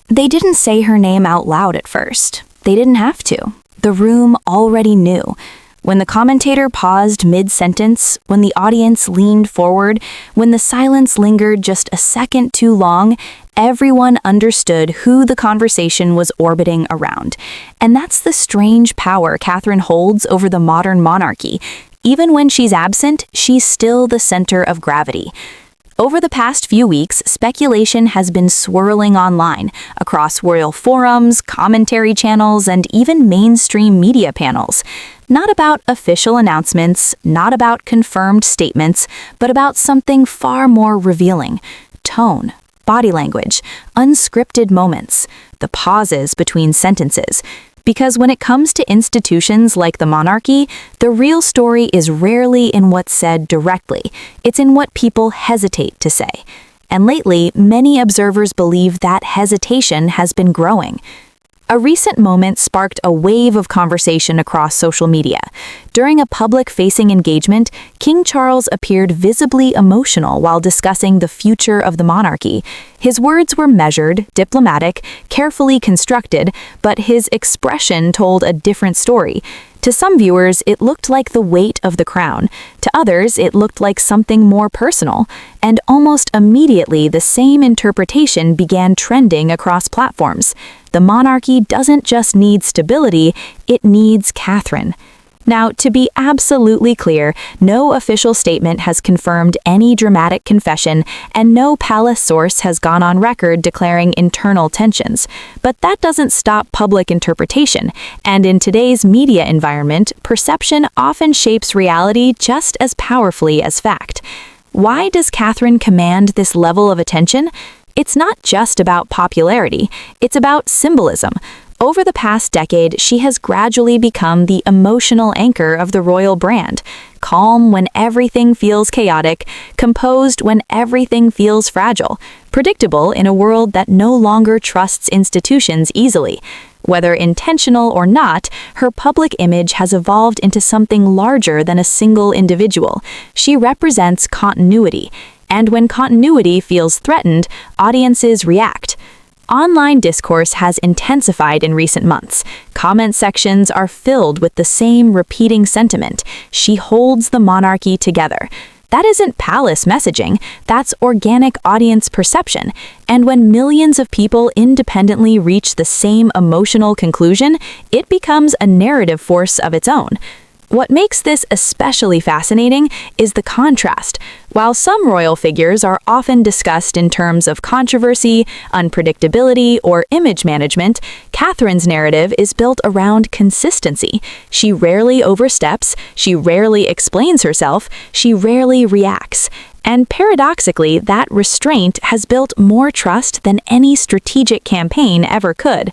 They didn't say her name out loud at first. They didn't have to. The room already knew. When the commentator paused mid-sentence, when the audience leaned forward, when the silence lingered just a second too long, everyone understood who the conversation was orbiting around. And that's the strange power Catherine holds over the modern monarchy. Even when she's absent, she's still the center of gravity. Over the past few weeks, speculation has been swirling online, across royal forums, commentary channels, and even mainstream media panels. Not about official announcements, not about confirmed statements, but about something far more revealing: tone, body language, unscripted moments, the pauses between sentences. Because when it comes to institutions like the monarchy, the real story is rarely in what's said directly. It's in what people hesitate to say. And lately, many observers believe that hesitation has been growing. A recent moment sparked a wave of conversation across social media. During a public-facing engagement, King Charles appeared visibly emotional while discussing the future of the monarchy. His words were measured, diplomatic, carefully constructed, but his expression told a different story. To some viewers, it looked like the weight of the crown. To others, it looked like something more personal. And almost immediately, the same interpretation began trending across platforms. The monarchy doesn't just need stability, it needs Catherine. Now, to be absolutely clear, no official statement has confirmed any dramatic confession, and no palace source has gone on record declaring internal tensions. But that doesn't stop public interpretation, and in today's media environment, perception often shapes reality just as powerfully as fact. Why does Catherine command this level of attention? It's not just about popularity, it's about symbolism. Over the past decade, she has gradually become the emotional anchor of the royal brand. Calm when everything feels chaotic, composed when everything feels fragile, predictable in a world that no longer trusts institutions easily. Whether intentional or not, her public image has evolved into something larger than a single individual. She represents continuity. And when continuity feels threatened, audiences react. Online discourse has intensified in recent months. Comment sections are filled with the same repeating sentiment: she holds the monarchy together. That isn't palace messaging, that's organic audience perception. And when millions of people independently reach the same emotional conclusion, it becomes a narrative force of its own. What makes this especially fascinating is the contrast. While some royal figures are often discussed in terms of controversy, unpredictability, or image management, Catherine's narrative is built around consistency. She rarely oversteps, she rarely explains herself, she rarely reacts. And paradoxically, that restraint has built more trust than any strategic campaign ever could.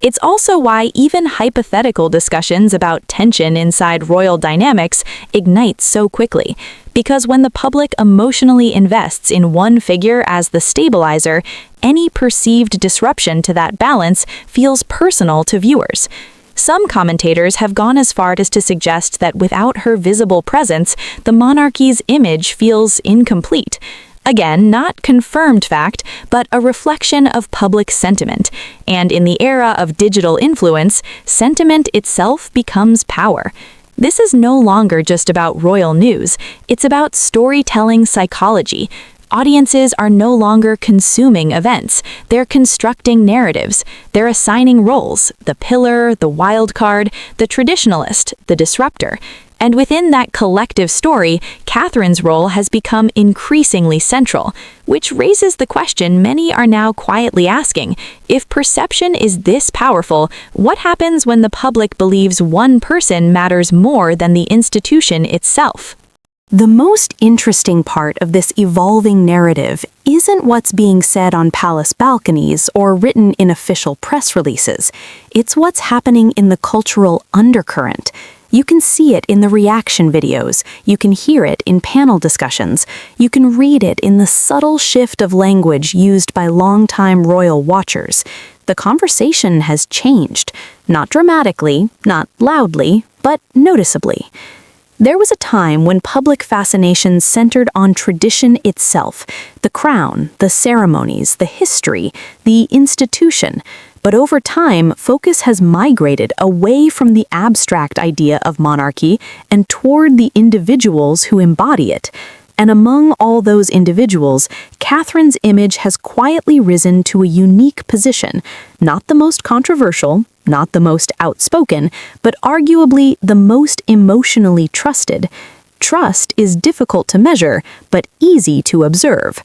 It's also why even hypothetical discussions about tension inside royal dynamics ignite so quickly. Because when the public emotionally invests in one figure as the stabilizer, any perceived disruption to that balance feels personal to viewers. Some commentators have gone as far as to suggest that without her visible presence, the monarchy's image feels incomplete. Again, not confirmed fact, but a reflection of public sentiment. And in the era of digital influence, sentiment itself becomes power. This is no longer just about royal news, it's about storytelling psychology. Audiences are no longer consuming events, they're constructing narratives. They're assigning roles: the pillar, the wild card, the traditionalist, the disruptor. And within that collective story, Catherine's role has become increasingly central, which raises the question many are now quietly asking: if perception is this powerful, what happens when the public believes one person matters more than the institution itself? The most interesting part of this evolving narrative isn't what's being said on palace balconies or written in official press releases. It's what's happening in the cultural undercurrent. You can see it in the reaction videos, you can hear it in panel discussions, you can read it in the subtle shift of language used by longtime royal watchers. The conversation has changed, not dramatically, not loudly, but noticeably. There was a time when public fascination centered on tradition itself, the crown, the ceremonies, the history, the institution. But over time, focus has migrated away from the abstract idea of monarchy and toward the individuals who embody it. And among all those individuals, Catherine's image has quietly risen to a unique position, not the most controversial, not the most outspoken, but arguably the most emotionally trusted. Trust is difficult to measure, but easy to observe.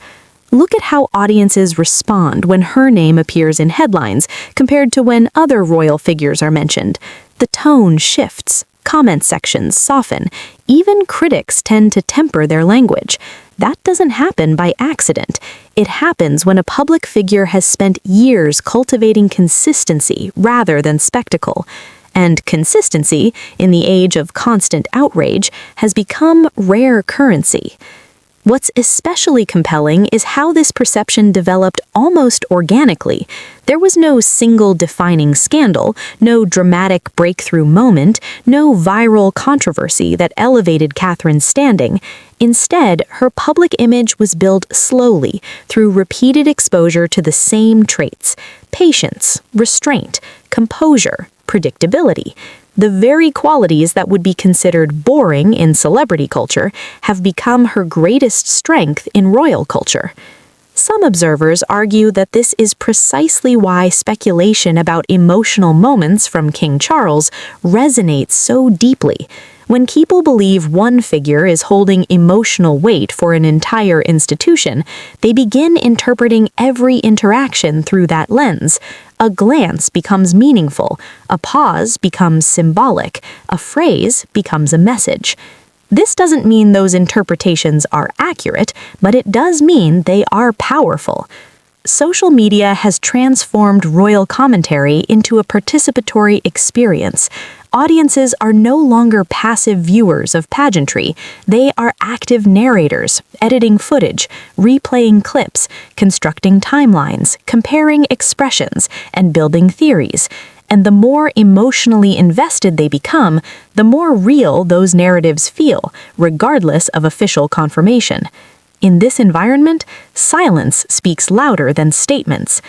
Look at how audiences respond when her name appears in headlines compared to when other royal figures are mentioned. The tone shifts. Comment sections soften. Even critics tend to temper their language. That doesn't happen by accident. It happens when a public figure has spent years cultivating consistency rather than spectacle. And consistency, in the age of constant outrage, has become rare currency. What's especially compelling is how this perception developed almost organically. There was no single defining scandal, no dramatic breakthrough moment, no viral controversy that elevated Catherine's standing. Instead, her public image was built slowly through repeated exposure to the same traits: patience, restraint, composure, predictability. The very qualities that would be considered boring in celebrity culture have become her greatest strength in royal culture. Some observers argue that this is precisely why speculation about emotional moments from King Charles resonates so deeply. When people believe one figure is holding emotional weight for an entire institution, they begin interpreting every interaction through that lens. A glance becomes meaningful, a pause becomes symbolic, a phrase becomes a message. This doesn't mean those interpretations are accurate, but it does mean they are powerful. Social media has transformed royal commentary into a participatory experience. Audiences are no longer passive viewers of pageantry. They are active narrators, editing footage, replaying clips, constructing timelines, comparing expressions, and building theories. And the more emotionally invested they become, the more real those narratives feel, regardless of official confirmation. In this environment, silence speaks louder than statements.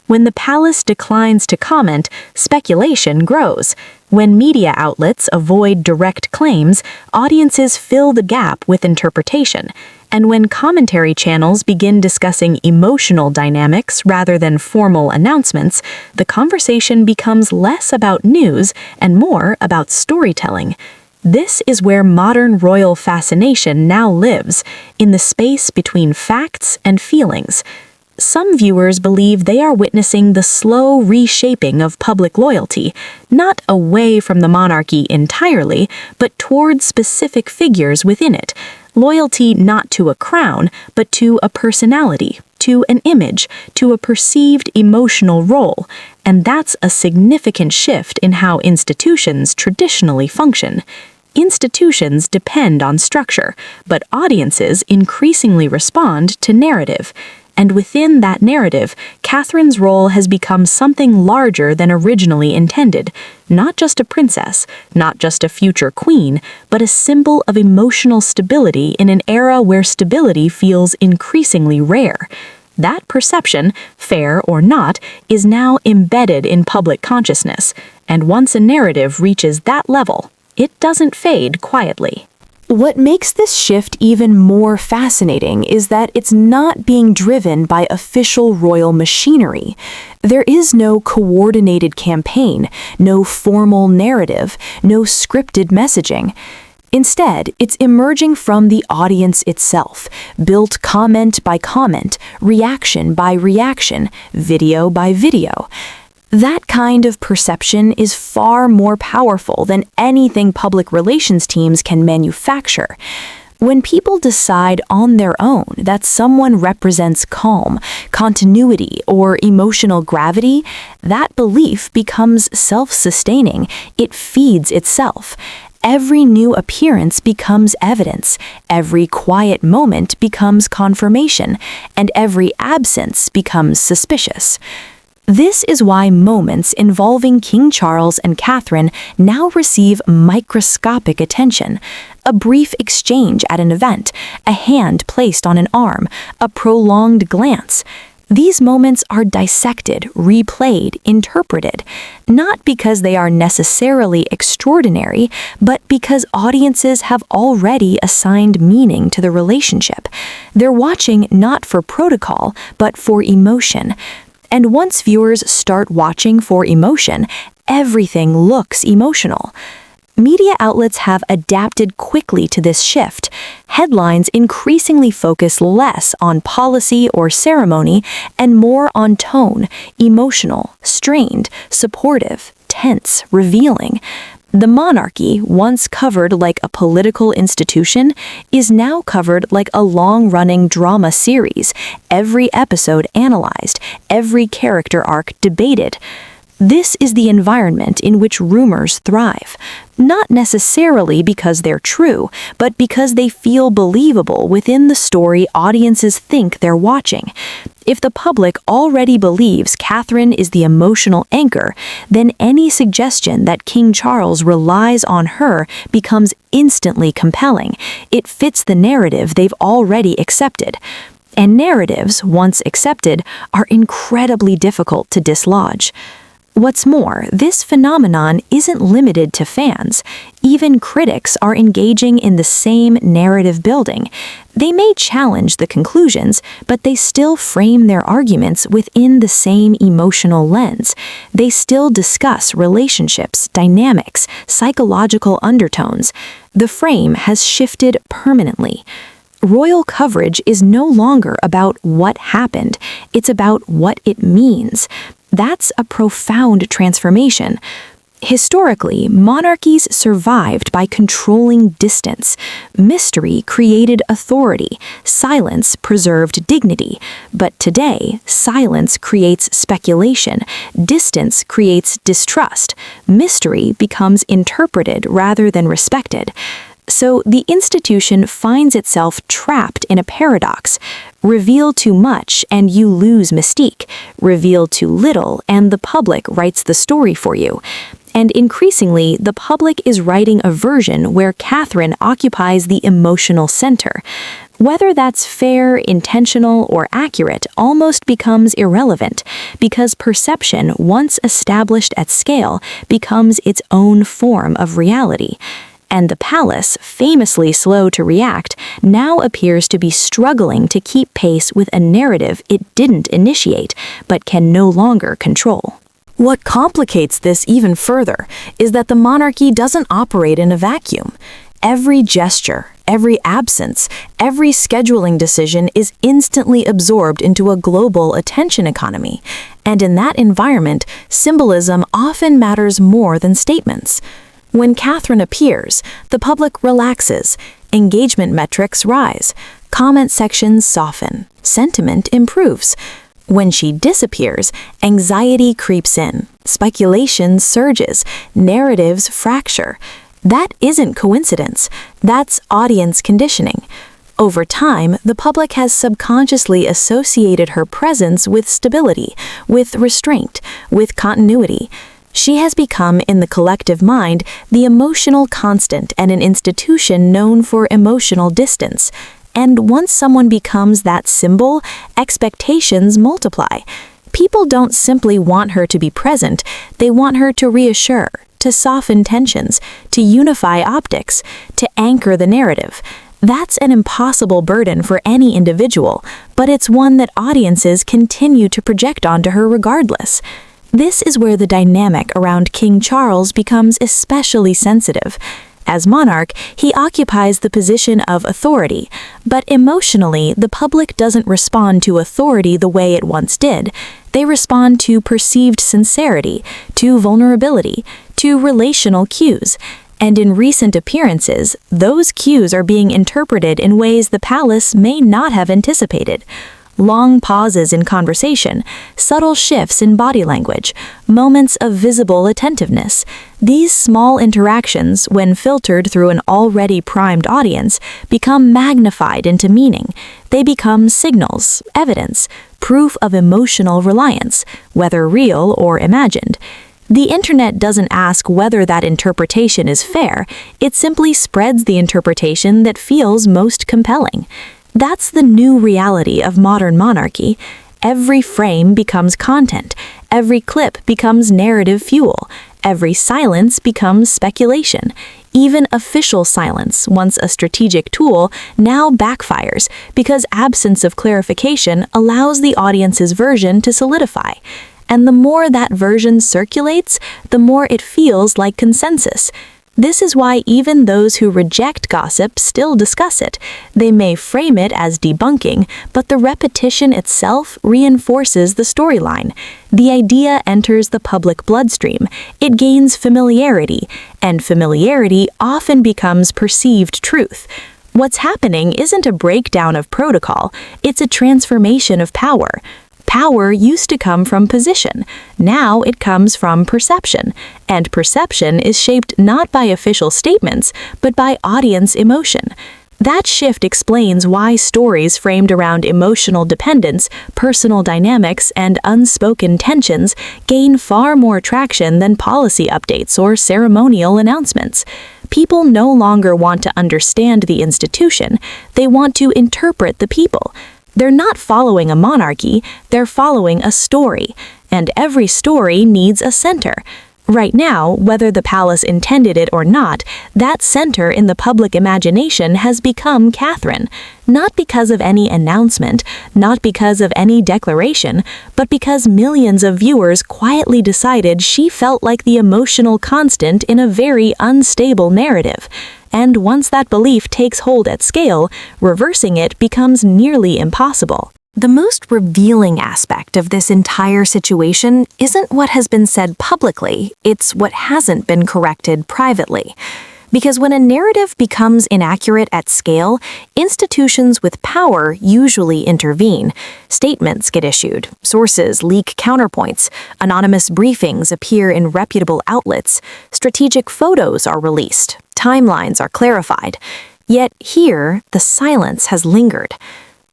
When the palace declines to comment, speculation grows. When media outlets avoid direct claims, audiences fill the gap with interpretation. And when commentary channels begin discussing emotional dynamics rather than formal announcements, the conversation becomes less about news and more about storytelling. This is where modern royal fascination now lives, in the space between facts and feelings. Some viewers believe they are witnessing the slow reshaping of public loyalty, not away from the monarchy entirely, but toward specific figures within it. Loyalty not to a crown, but to a personality, to an image, to a perceived emotional role. And that's a significant shift in how institutions traditionally function. Institutions depend on structure, but audiences increasingly respond to narrative. And within that narrative, Catherine's role has become something larger than originally intended. Not just a princess, not just a future queen, but a symbol of emotional stability in an era where stability feels increasingly rare. That perception, fair or not, is now embedded in public consciousness. And once a narrative reaches that level, it doesn't fade quietly. What makes this shift even more fascinating is that it's not being driven by official royal machinery. There is no coordinated campaign, no formal narrative, no scripted messaging. Instead, it's emerging from the audience itself, built comment by comment, reaction by reaction, video by video. That kind of perception is far more powerful than anything public relations teams can manufacture. When people decide on their own that someone represents calm, continuity, or emotional gravity, that belief becomes self-sustaining. It feeds itself. Every new appearance becomes evidence, every quiet moment becomes confirmation, and every absence becomes suspicious. This is why moments involving King Charles and Catherine now receive microscopic attention. a brief exchange at an event, a hand placed on an arm, a prolonged glance. These moments are dissected, replayed, interpreted, not because they are necessarily extraordinary, but because audiences have already assigned meaning to the relationship. They're watching not for protocol, but for emotion. And once viewers start watching for emotion, everything looks emotional. Media outlets have adapted quickly to this shift. Headlines increasingly focus less on policy or ceremony and more on tone, emotional, strained, supportive, tense, revealing. The monarchy, once covered like a political institution, is now covered like a long-running drama series, every episode analyzed, every character arc debated. This is the environment in which rumors thrive, not necessarily because they're true, but because they feel believable within the story audiences think they're watching. If the public already believes Catherine is the emotional anchor, then any suggestion that King Charles relies on her becomes instantly compelling. It fits the narrative they've already accepted. And narratives, once accepted, are incredibly difficult to dislodge. What's more, this phenomenon isn't limited to fans. Even critics are engaging in the same narrative building. They may challenge the conclusions, but they still frame their arguments within the same emotional lens. They still discuss relationships, dynamics, psychological undertones. The frame has shifted permanently. Royal coverage is no longer about what happened. It's about what it means. That's a profound transformation. Historically, monarchies survived by controlling distance. Mystery created authority. Silence preserved dignity. But today, silence creates speculation. Distance creates distrust. Mystery becomes interpreted rather than respected. So the institution finds itself trapped in a paradox. Reveal too much and you lose mystique. Reveal too little and the public writes the story for you. And increasingly, the public is writing a version where Catherine occupies the emotional center. Whether that's fair, intentional, or accurate almost becomes irrelevant, because perception, once established at scale, becomes its own form of reality. And the palace, famously slow to react, now appears to be struggling to keep pace with a narrative it didn't initiate, but can no longer control. What complicates this even further is that the monarchy doesn't operate in a vacuum. Every gesture, every absence, every scheduling decision is instantly absorbed into a global attention economy. And in that environment, symbolism often matters more than statements. When Catherine appears, the public relaxes, engagement metrics rise, comment sections soften, sentiment improves. When she disappears, anxiety creeps in, speculation surges, narratives fracture. That isn't coincidence, that's audience conditioning. Over time, the public has subconsciously associated her presence with stability, with restraint, with continuity. She has become, in the collective mind, the emotional constant and an institution known for emotional distance. And once someone becomes that symbol, expectations multiply. People don't simply want her to be present, they want her to reassure, to soften tensions, to unify optics, to anchor the narrative. That's an impossible burden for any individual, but it's one that audiences continue to project onto her regardless. This is where the dynamic around King Charles becomes especially sensitive. As monarch, he occupies the position of authority, but emotionally, the public doesn't respond to authority the way it once did. They respond to perceived sincerity, to vulnerability, to relational cues. And in recent appearances, those cues are being interpreted in ways the palace may not have anticipated. Long pauses in conversation, subtle shifts in body language, moments of visible attentiveness. These small interactions, when filtered through an already primed audience, become magnified into meaning. They become signals, evidence, proof of emotional reliance, whether real or imagined. The internet doesn't ask whether that interpretation is fair, it simply spreads the interpretation that feels most compelling. That's the new reality of modern monarchy. Every frame becomes content, every clip becomes narrative fuel, every silence becomes speculation. Even official silence, once a strategic tool, now backfires because absence of clarification allows the audience's version to solidify. And the more that version circulates, the more it feels like consensus. This is why even those who reject gossip still discuss it. They may frame it as debunking, but the repetition itself reinforces the storyline. The idea enters the public bloodstream. It gains familiarity, and familiarity often becomes perceived truth. What's happening isn't a breakdown of protocol, it's a transformation of power. Power used to come from position. Now it comes from perception. And perception is shaped not by official statements, but by audience emotion. That shift explains why stories framed around emotional dependence, personal dynamics, and unspoken tensions gain far more traction than policy updates or ceremonial announcements. People no longer want to understand the institution, they want to interpret the people. They're not following a monarchy, they're following a story, and every story needs a center. Right now, whether the palace intended it or not, that center in the public imagination has become Catherine, not because of any announcement, not because of any declaration, but because millions of viewers quietly decided she felt like the emotional constant in a very unstable narrative. And once that belief takes hold at scale, reversing it becomes nearly impossible. The most revealing aspect of this entire situation isn't what has been said publicly, it's what hasn't been corrected privately. Because when a narrative becomes inaccurate at scale, institutions with power usually intervene. Statements get issued, sources leak counterpoints, anonymous briefings appear in reputable outlets, strategic photos are released, timelines are clarified. Yet here, the silence has lingered.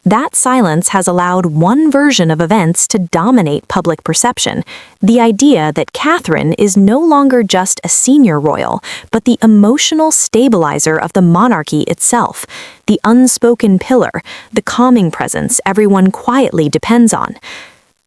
That silence has allowed one version of events to dominate public perception, the idea that Catherine is no longer just a senior royal, but the emotional stabilizer of the monarchy itself, the unspoken pillar, the calming presence everyone quietly depends on.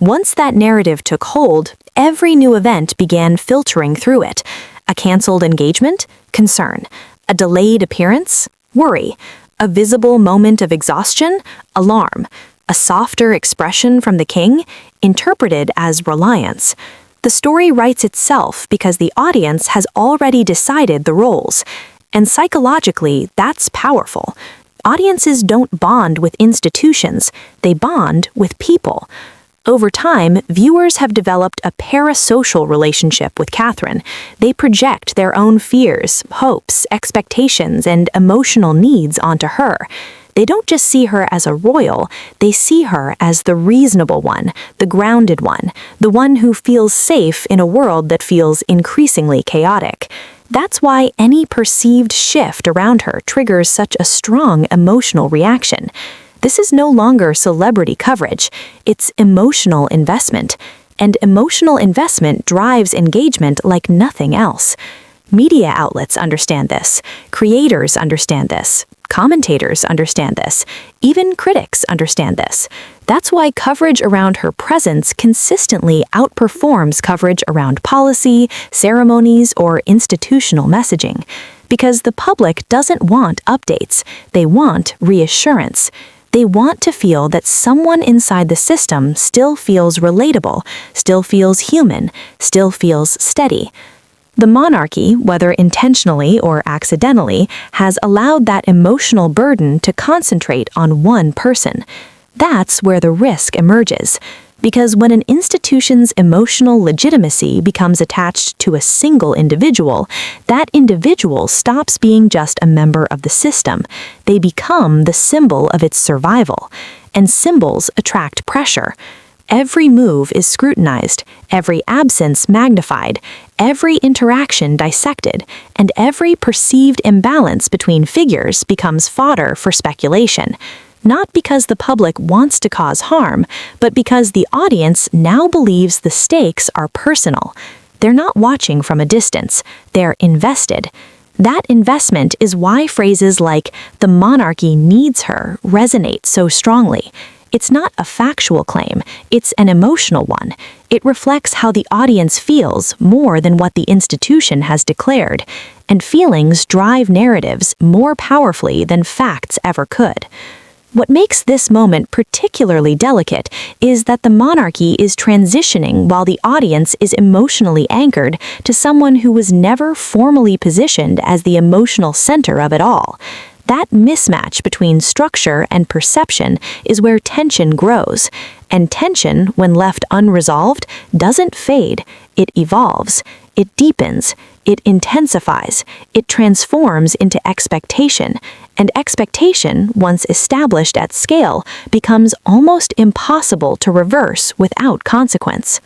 Once that narrative took hold, every new event began filtering through it. A cancelled engagement? Concern. A delayed appearance? Worry. A visible moment of exhaustion? Alarm. A softer expression from the king? Interpreted as reliance. The story writes itself because the audience has already decided the roles. And psychologically, that's powerful. Audiences don't bond with institutions, they bond with people. Over time, viewers have developed a parasocial relationship with Catherine. They project their own fears, hopes, expectations, and emotional needs onto her. They don't just see her as a royal, they see her as the reasonable one, the grounded one, the one who feels safe in a world that feels increasingly chaotic. That's why any perceived shift around her triggers such a strong emotional reaction. This is no longer celebrity coverage, it's emotional investment. And emotional investment drives engagement like nothing else. Media outlets understand this, creators understand this, commentators understand this, even critics understand this. That's why coverage around her presence consistently outperforms coverage around policy, ceremonies, or institutional messaging. Because the public doesn't want updates, they want reassurance. They want to feel that someone inside the system still feels relatable, still feels human, still feels steady. The monarchy, whether intentionally or accidentally, has allowed that emotional burden to concentrate on one person. That's where the risk emerges. Because when an institution's emotional legitimacy becomes attached to a single individual, that individual stops being just a member of the system. They become the symbol of its survival. And symbols attract pressure. Every move is scrutinized, every absence magnified, every interaction dissected, and every perceived imbalance between figures becomes fodder for speculation. Not because the public wants to cause harm, but because the audience now believes the stakes are personal. They're not watching from a distance, they're invested. That investment is why phrases like, "the monarchy needs her," resonate so strongly. It's not a factual claim, it's an emotional one. It reflects how the audience feels more than what the institution has declared, and feelings drive narratives more powerfully than facts ever could. What makes this moment particularly delicate is that the monarchy is transitioning while the audience is emotionally anchored to someone who was never formally positioned as the emotional center of it all. That mismatch between structure and perception is where tension grows, and tension, when left unresolved, doesn't fade, it evolves, it deepens, it intensifies, it transforms into expectation, and expectation, once established at scale, becomes almost impossible to reverse without consequence.